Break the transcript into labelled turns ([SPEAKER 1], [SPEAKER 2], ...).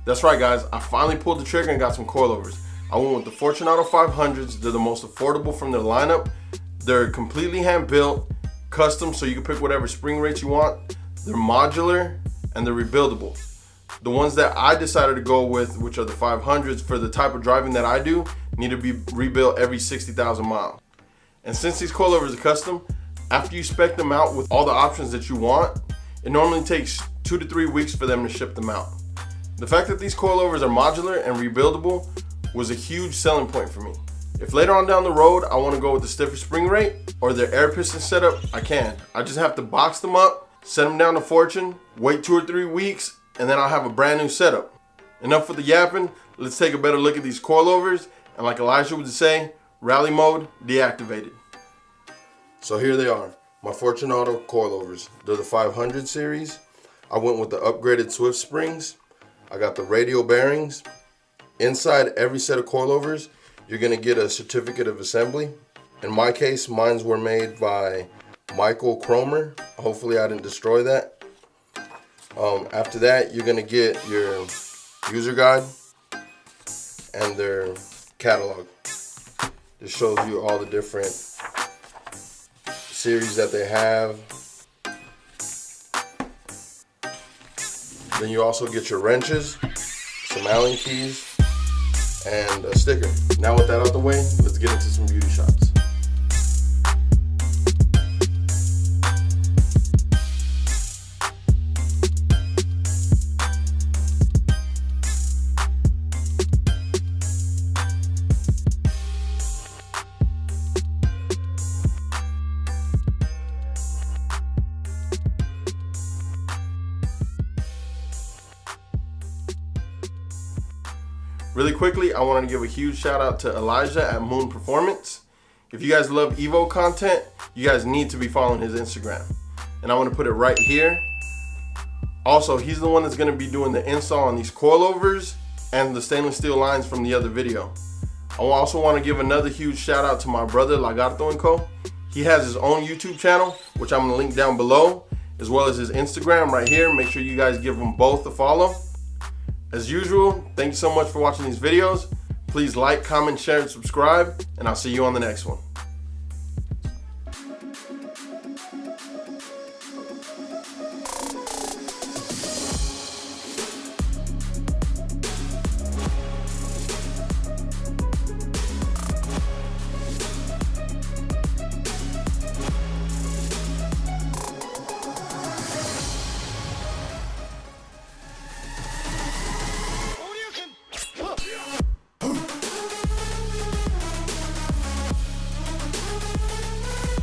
[SPEAKER 1] That's right guys, I finally pulled the trigger and got some coilovers. I went with the Fortunato 500s. They're the most affordable from their lineup. They're completely hand built, custom, so you can pick whatever spring rates you want. They're modular and they're rebuildable. The ones that I decided to go with, which are the 500s, for the type of driving that I do, need to be rebuilt every 60,000 miles. And since these coilovers are custom, after you spec them out with all the options that you want, it normally takes 2 to 3 weeks for them to ship them out. The fact that these coilovers are modular and rebuildable was a huge selling point for me. If later on down the road I want to go with the stiffer spring rate or their air piston setup, I can. I just have to box them up, set them down to Fortune, wait 2 or 3 weeks, and then I'll have a brand new setup. Enough with the yapping, let's take a better look at these coilovers, and like Elijah would say, rally mode deactivated. So here they are, my Fortunato coilovers. They're the 500 series. I went with the upgraded Swift springs. I got the radial bearings. Inside every set of coilovers, you're gonna get a certificate of assembly. In my case, mines were made by Michael Cromer. Hopefully I didn't destroy that. After that, you're gonna get your user guide and their catalog. This shows you all the different series that they have. Then you also get your wrenches, some Allen keys, and a sticker. Now with that out the way, let's get into some beauty shots. Really quickly, I want to give a huge shout out to Elijah at Moon Performance. If you guys love Evo content, you guys need to be following his Instagram. And I want to put it right here. Also, he's the one that's going to be doing the install on these coilovers and the stainless steel lines from the other video. I also want to give another huge shout out to my brother LagartoNco. He has his own YouTube channel, which I'm going to link down below, as well as his Instagram right here. Make sure you guys give them both a follow. As usual, thank you so much for watching these videos. Please like, comment, share, and subscribe, and I'll see you on the next one.